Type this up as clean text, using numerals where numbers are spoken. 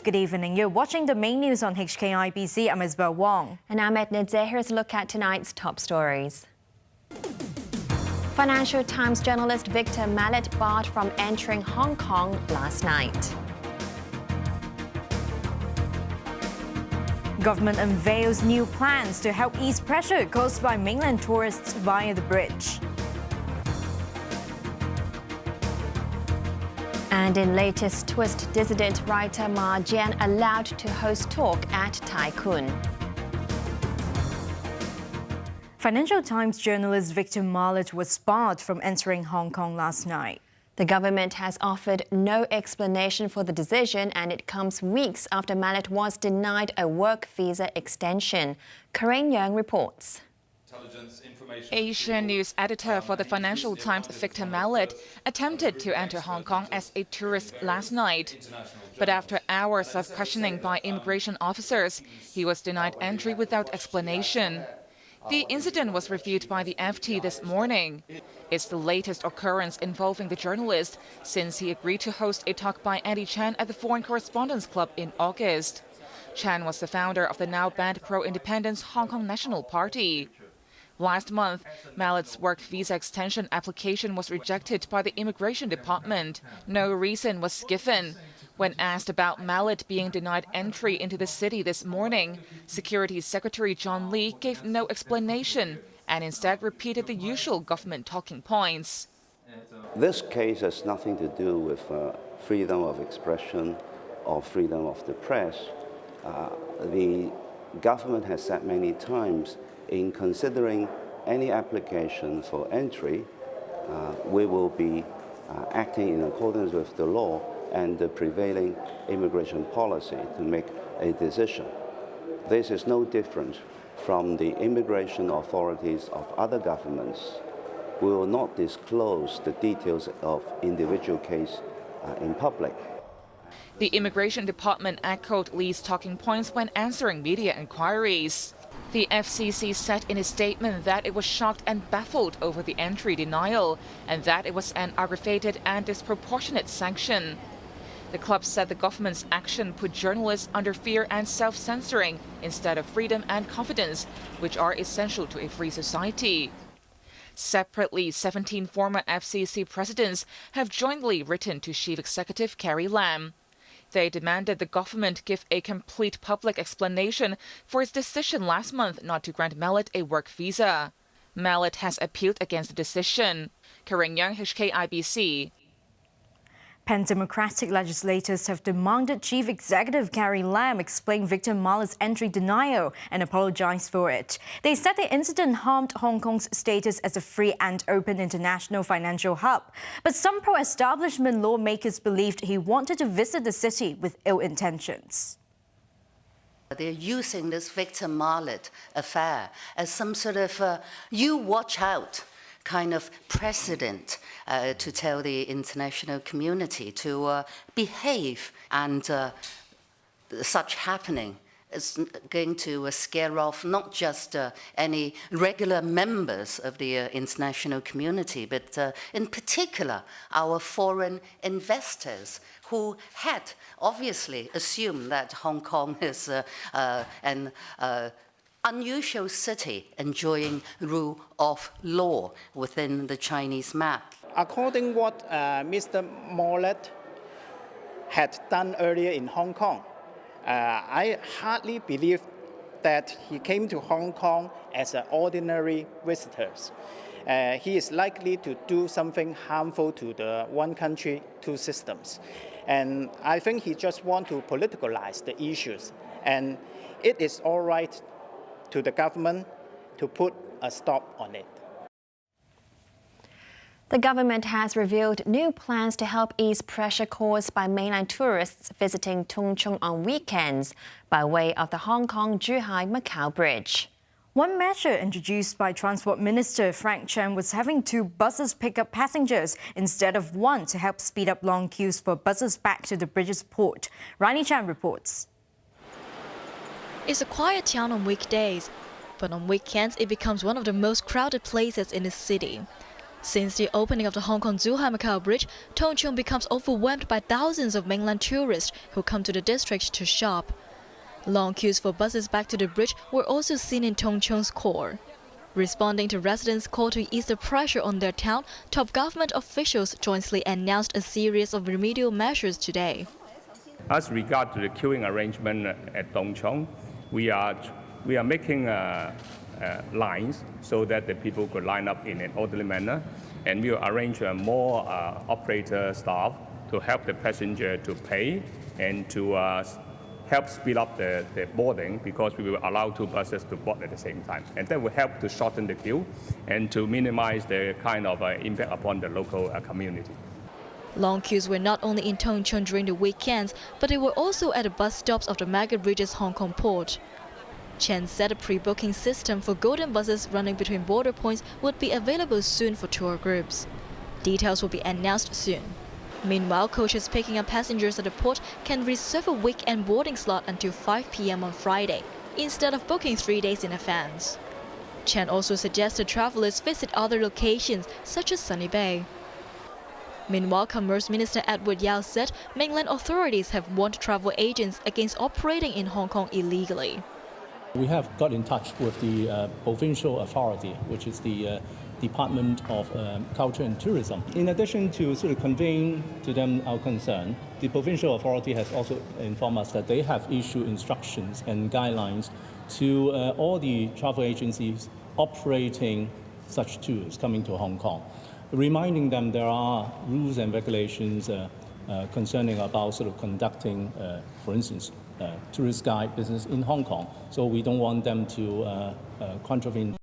Good evening. You're watching the main news on HKIBC. I'm Isabel Wong. And I'm Edna. Here's a look at tonight's top stories. Financial Times journalist Victor Mallet barred from entering Hong Kong last night. Government unveils new plans to help ease pressure caused by mainland tourists via the bridge. And in latest twist, dissident writer Ma Jian allowed to host talk at Tai Kwun. Financial Times journalist Victor Mallet was barred from entering Hong Kong last night. The government has offered no explanation for the decision, and it comes weeks after Mallet was denied a work visa extension. Karen Young reports. Asian news editor for the Financial Times, Victor Mallet, attempted to enter Hong Kong as a tourist last night. But after hours of questioning by immigration officers, he was denied entry without explanation. The incident was reviewed by the FT this morning. It's the latest occurrence involving the journalist since he agreed to host a talk by Andy Chan at the Foreign Correspondents Club in August. Chan was the founder of the now banned pro-independence Hong Kong National Party. Last month, Mallet's work visa extension application was rejected by the Immigration Department. No reason was given. When asked about Mallet being denied entry into the city this morning, Security Secretary John Lee gave no explanation and instead repeated the usual government talking points. This case has nothing to do with freedom of expression or freedom of the press. The government has said many times, in considering any application for entry, we will be acting in accordance with the law and the prevailing immigration policy to make a decision. This is no different from the immigration authorities of other governments. We will not disclose the details of individual case in public. The Immigration Department echoed Lee's talking points when answering media inquiries. The FCC said in a statement that it was shocked and baffled over the entry denial and that it was an aggravated and disproportionate sanction. The club said the government's action put journalists under fear and self-censoring instead of freedom and confidence, which are essential to a free society. Separately, 17 former FCC presidents have jointly written to Chief Executive Carrie Lam. They demanded the government give a complete public explanation for its decision last month not to grant Mallet a work visa. Mallet has appealed against the decision. Karen Young, HKIBC. Pan-Democratic legislators have demanded Chief Executive Carrie Lam explain Victor Mallet's entry denial and apologize for it. They said the incident harmed Hong Kong's status as a free and open international financial hub. But some pro-establishment lawmakers believed he wanted to visit the city with ill intentions. They're using this Victor Mallet affair as some sort of you watch out kind of precedent to tell the international community to behave, and such happening is going to scare off not just any regular members of the international community, but in particular our foreign investors who had obviously assumed that Hong Kong is an unusual city enjoying rule of law within the Chinese map. According to what Mr. Mallet had done earlier in Hong Kong, I hardly believe that he came to Hong Kong as an ordinary visitor. He is likely to do something harmful to the one country, two systems. And I think he just wants to politicalize the issues. And it is all right to the government to put a stop on it. The government has revealed new plans to help ease pressure caused by mainland tourists visiting Tung Chung on weekends by way of the Hong Kong-Zhuhai-Macau Bridge. One measure introduced by Transport Minister Frank Chan was having 2 buses pick up passengers instead of 1 to help speed up long queues for buses back to the bridge's port. Riley Chan reports. It's a quiet town on weekdays, but on weekends it becomes one of the most crowded places in the city. Since the opening of the Hong Kong-Zhuhai-Macau Bridge, Tung Chung becomes overwhelmed by thousands of mainland tourists who come to the district to shop. Long queues for buses back to the bridge were also seen in Tung Chung's core. Responding to residents' call to ease the pressure on their town, top government officials jointly announced a series of remedial measures today. As regards to the queuing arrangement at Tung Chung, we are making lines so that the people could line up in an orderly manner, and we will arrange more operator staff to help the passenger to pay and to help speed up the boarding, because we will allow 2 buses to board at the same time. And that will help to shorten the queue and to minimize the kind of impact upon the local community. Long queues were not only in Tung Chung during the weekends, but they were also at the bus stops of the mega bridge's Hong Kong port. Chen said a pre-booking system for golden buses running between border points would be available soon for tour groups. Details will be announced soon. Meanwhile, coaches picking up passengers at the port can reserve a weekend boarding slot until 5 p.m. on Friday, instead of booking 3 days in advance. Chen also suggested travelers visit other locations, such as Sunny Bay. Meanwhile, Commerce Minister Edward Yao said mainland authorities have warned travel agents against operating in Hong Kong illegally. We have got in touch with the provincial authority, which is the Department of Culture and Tourism. In addition to sort of conveying to them our concern, the provincial authority has also informed us that they have issued instructions and guidelines to all the travel agencies operating such tours coming to Hong Kong, reminding them there are rules and regulations concerning about sort of conducting, for instance, tourist guide business in Hong Kong. So we don't want them to contravene.